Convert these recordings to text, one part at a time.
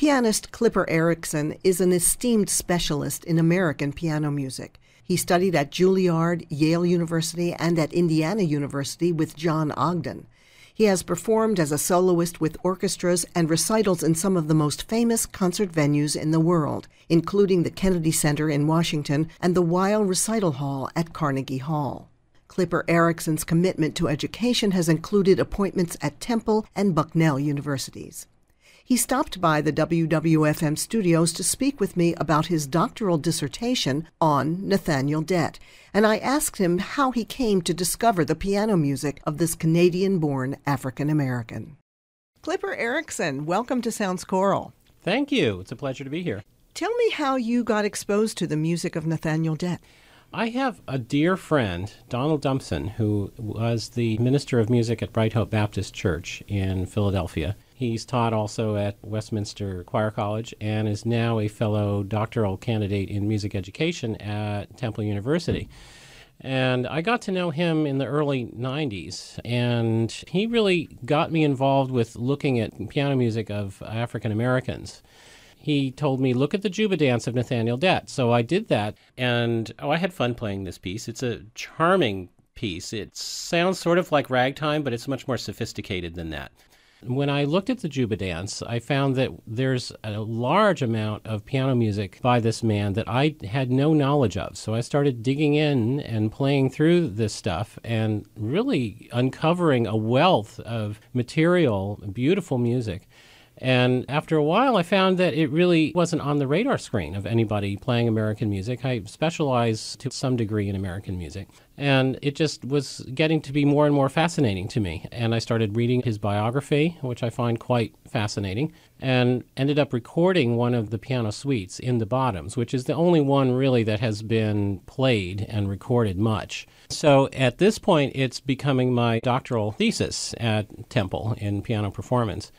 Pianist Clipper Erickson is an esteemed specialist in American piano music. He studied at Juilliard, Yale University, and at Indiana University with John Ogden. He has performed as a soloist with orchestras and recitals in some of the most famous concert venues in the world, including the Kennedy Center in Washington and the Weill Recital Hall at Carnegie Hall. Clipper Erickson's commitment to education has included appointments at Temple and Bucknell universities. He stopped by the WWFM studios to speak with me about his doctoral dissertation on Nathaniel Dett, and I asked him how he came to discover the piano music of this Canadian-born African-American. Clipper Erickson, welcome to Sounds Choral. Thank you. It's a pleasure to be here. Tell me how you got exposed to the music of Nathaniel Dett. I have a dear friend, Donald Dumpson, who was the minister of music at Bright Hope Baptist Church in Philadelphia. He's taught also at Westminster Choir College and is now a fellow doctoral candidate in music education at Temple University. And I got to know him in the early 90s, and he really got me involved with looking at piano music of African Americans. He told me, look at the Juba Dance of Nathaniel Dett. So I did that, and I had fun playing this piece. It's a charming piece. It sounds sort of like ragtime, but it's much more sophisticated than that. When I looked at the Juba Dance, I found that there's a large amount of piano music by this man that I had no knowledge of. So I started digging in and playing through this stuff and really uncovering a wealth of material, beautiful music. And after a while, I found that it really wasn't on the radar screen of anybody playing American music. I specialize to some degree in American music. And it just was getting to be more and more fascinating to me. And I started reading his biography, which I find quite fascinating, and ended up recording one of the piano suites in the Bottoms, which is the only one really that has been played and recorded much. So at this point, it's becoming my doctoral thesis at Temple in piano performance.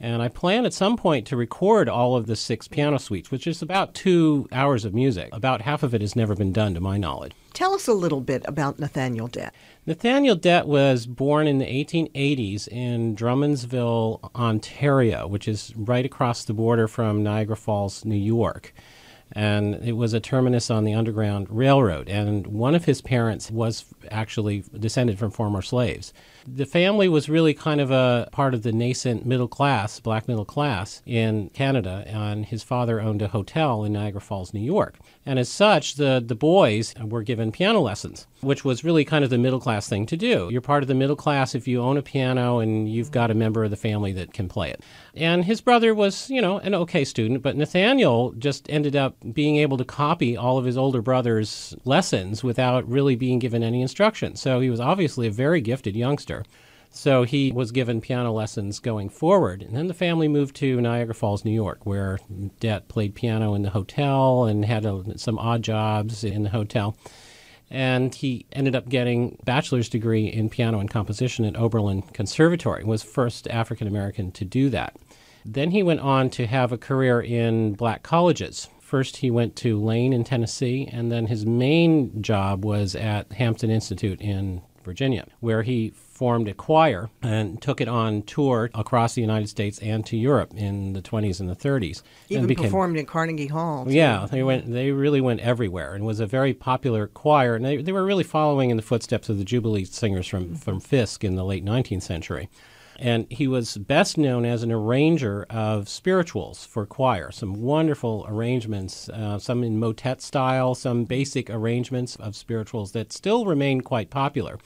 And I plan at some point to record all of the 6 piano suites, which is about 2 hours of music. About half of it has never been done, to my knowledge. Tell us a little bit about Nathaniel Dett. Nathaniel Dett was born in the 1880s in Drummondsville, Ontario, which is right across the border from Niagara Falls, New York. And it was a terminus on the Underground Railroad. And one of his parents was actually descended from former slaves. The family was really kind of a part of the nascent middle class, black middle class in Canada, and his father owned a hotel in Niagara Falls, New York. And as such, the boys were given piano lessons, which was really kind of the middle class thing to do. You're part of the middle class if you own a piano and you've got a member of the family that can play it. And his brother was, an okay student, but Nathaniel just ended up being able to copy all of his older brother's lessons without really being given any instruction. So he was obviously a very gifted youngster. So he was given piano lessons going forward. And then the family moved to Niagara Falls, New York, where Dett played piano in the hotel and had some odd jobs in the hotel. And he ended up getting a bachelor's degree in piano and composition at Oberlin Conservatory, was first African-American to do that. Then he went on to have a career in black colleges. First, he went to Lane in Tennessee, and then his main job was at Hampton Institute in Virginia, where he formed a choir and took it on tour across the United States and to Europe in the 20s and the 30s. Even performed in Carnegie Hall, too. Yeah, they really went everywhere and was a very popular choir. And they were really following in the footsteps of the Jubilee singers from Fisk in the late 19th century. And he was best known as an arranger of spirituals for choir, some wonderful arrangements, some in motet style, some basic arrangements of spirituals that still remain quite popular.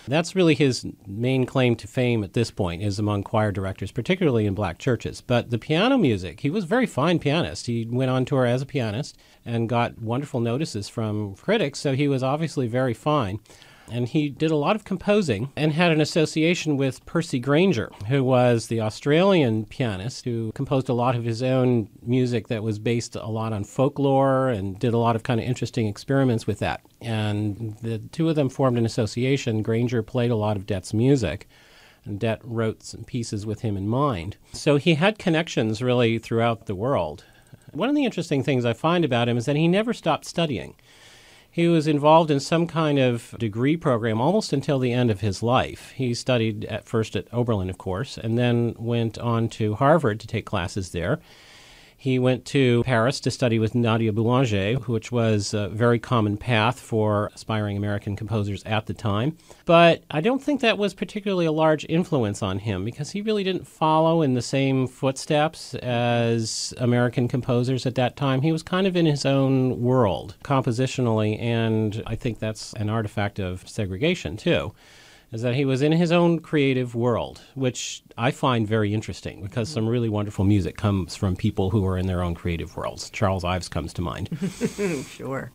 That's really his main claim to fame at this point, is among choir directors, particularly in black churches. But the piano music, he was a very fine pianist. He went on tour as a pianist and got wonderful notices from critics, so he was obviously very fine. And he did a lot of composing and had an association with Percy Grainger, who was the Australian pianist who composed a lot of his own music that was based a lot on folklore and did a lot of kind of interesting experiments with that. And the two of them formed an association. Grainger played a lot of Dett's music, and Dett wrote some pieces with him in mind. So he had connections really throughout the world. One of the interesting things I find about him is that he never stopped studying. He was involved in some kind of degree program almost until the end of his life. He studied at first at Oberlin, of course, and then went on to Harvard to take classes there. He went to Paris to study with Nadia Boulanger, which was a very common path for aspiring American composers at the time. But I don't think that was particularly a large influence on him because he really didn't follow in the same footsteps as American composers at that time. He was kind of in his own world compositionally, and I think that's an artifact of segregation too, is that he was in his own creative world, which I find very interesting because some really wonderful music comes from people who are in their own creative worlds. Charles Ives comes to mind. Sure.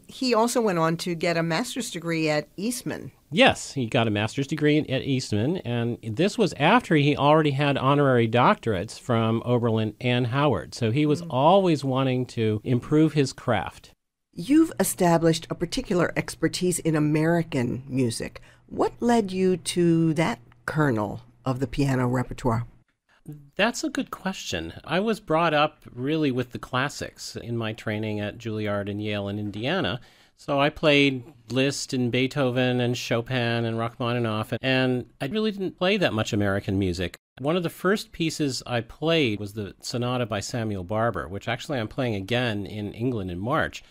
He also went on to get a master's degree at Eastman. Yes, he got a master's degree at Eastman, and this was after he already had honorary doctorates from Oberlin and Howard. So he was always wanting to improve his craft. You've established a particular expertise in American music. What led you to that kernel of the piano repertoire? That's a good question. I was brought up really with the classics in my training at Juilliard and Yale in Indiana. So I played Liszt and Beethoven and Chopin and Rachmaninoff, and I really didn't play that much American music. One of the first pieces I played was the Sonata by Samuel Barber, which actually I'm playing again in England in March.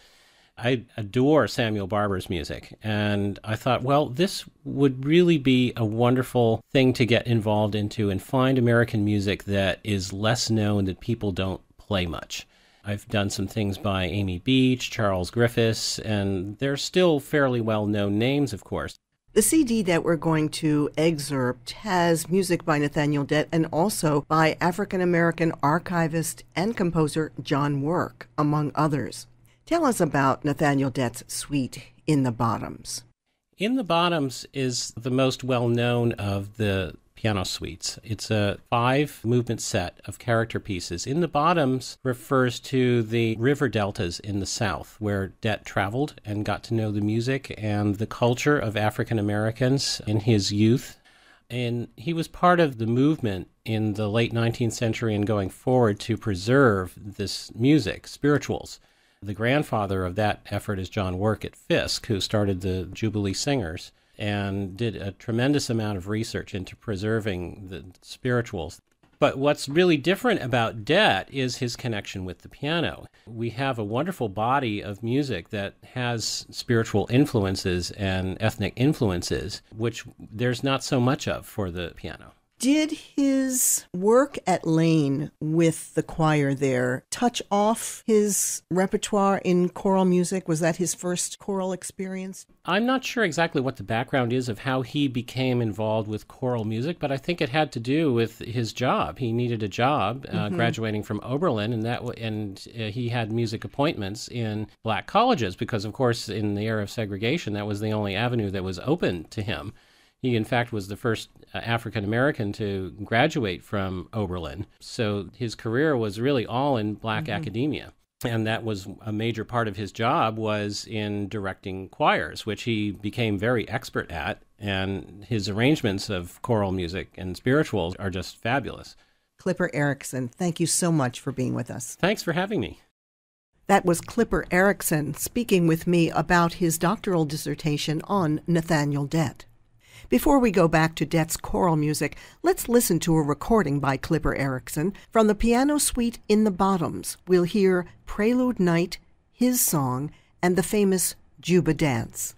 I adore Samuel Barber's music, and I thought, well, this would really be a wonderful thing to get involved into and find American music that is less known, that people don't play much. I've done some things by Amy Beach, Charles Griffiths, and they're still fairly well-known names, of course. The CD that we're going to excerpt has music by Nathaniel Dett and also by African-American archivist and composer John Work, among others. Tell us about Nathaniel Dett's suite, In the Bottoms. In the Bottoms is the most well-known of the piano suites. It's a 5-movement set of character pieces. In the Bottoms refers to the river deltas in the South, where Dett traveled and got to know the music and the culture of African Americans in his youth. And he was part of the movement in the late 19th century and going forward to preserve this music, spirituals. The grandfather of that effort is John Work at Fisk, who started the Jubilee Singers and did a tremendous amount of research into preserving the spirituals. But what's really different about Dett is his connection with the piano. We have a wonderful body of music that has spiritual influences and ethnic influences, which there's not so much of for the piano. Did his work at Lane with the choir there touch off his repertoire in choral music? Was that his first choral experience? I'm not sure exactly what the background is of how he became involved with choral music, but I think it had to do with his job. He needed a job graduating from Oberlin, and he had music appointments in black colleges because, of course, in the era of segregation, that was the only avenue that was open to him. He, in fact, was the first African-American to graduate from Oberlin. So his career was really all in black academia. And that was a major part of his job was in directing choirs, which he became very expert at. And his arrangements of choral music and spirituals are just fabulous. Clipper Erickson, thank you so much for being with us. Thanks for having me. That was Clipper Erickson speaking with me about his doctoral dissertation on Nathaniel Dett. Before we go back to Dett's choral music, let's listen to a recording by Clipper Erickson from the piano suite In the Bottoms. We'll hear Prelude Night, his song, and the famous Juba Dance.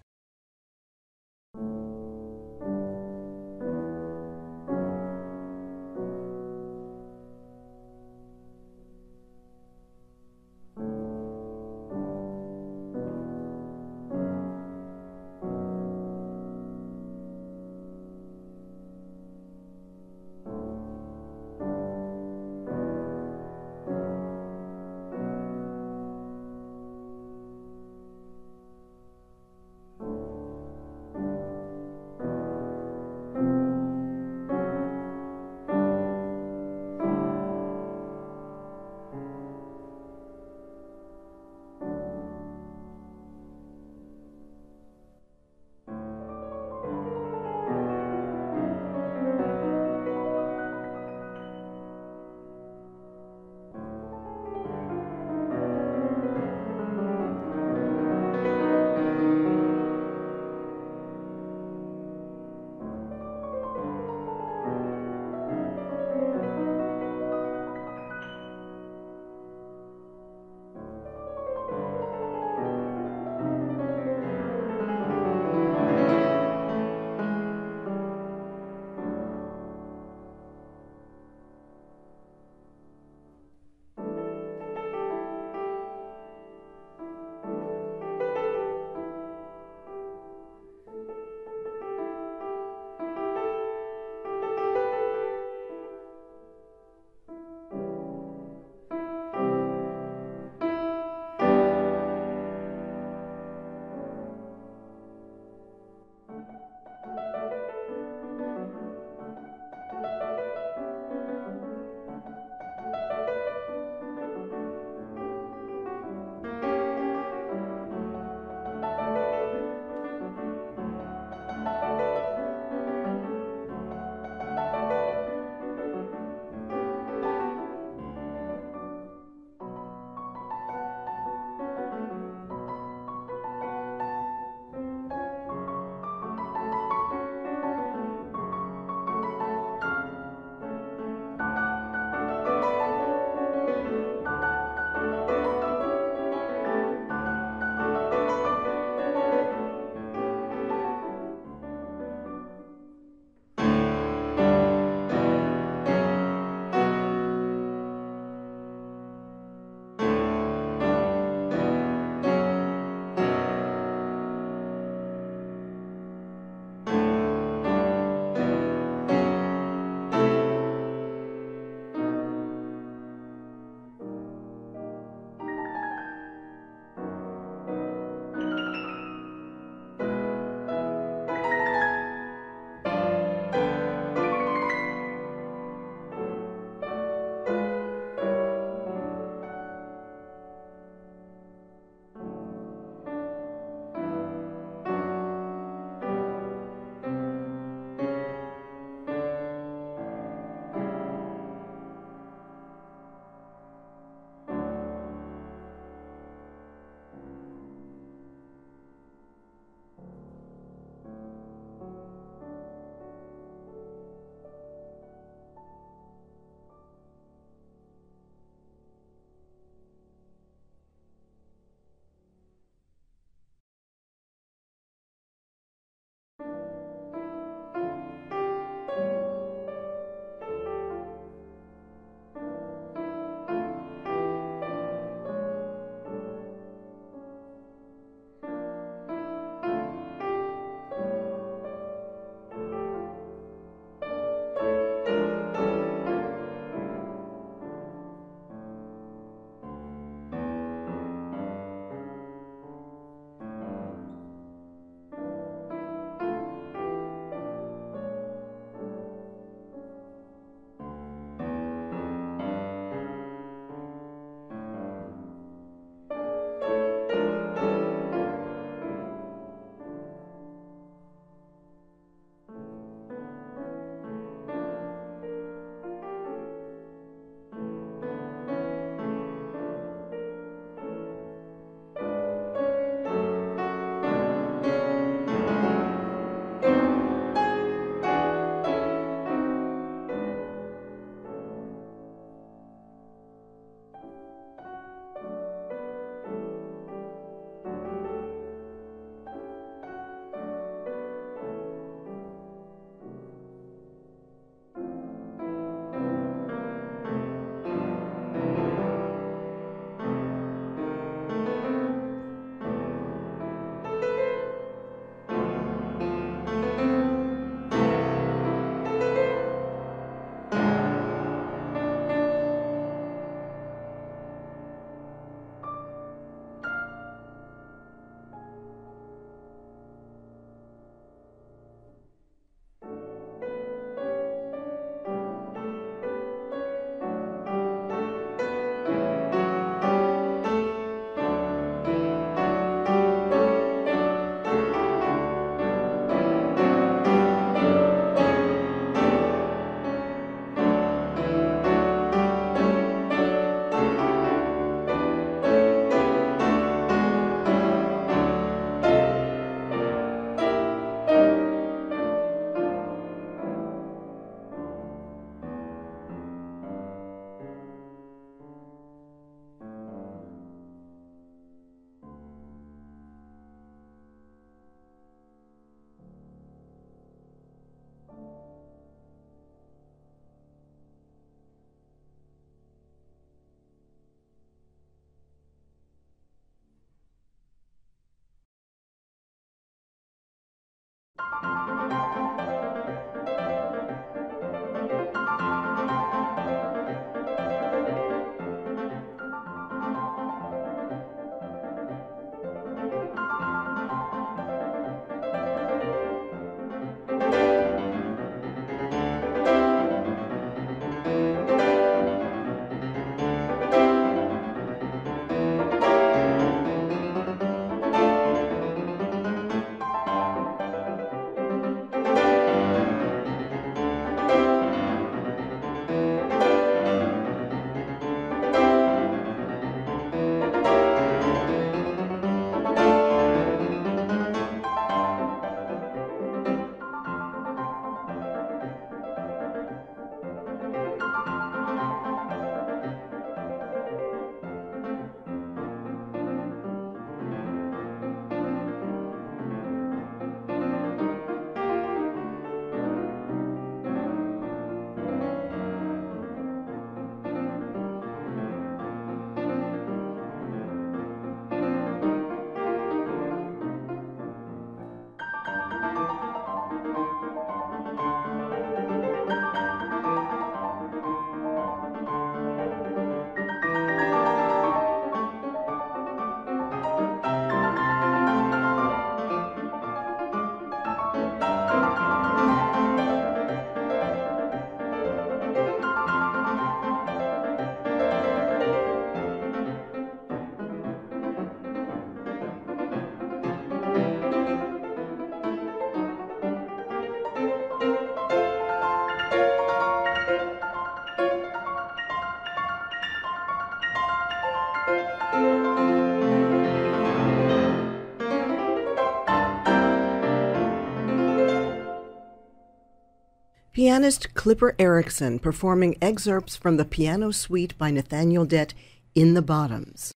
Pianist Clipper Erickson performing excerpts from the Piano Suite by Nathaniel Dett in the Bottoms.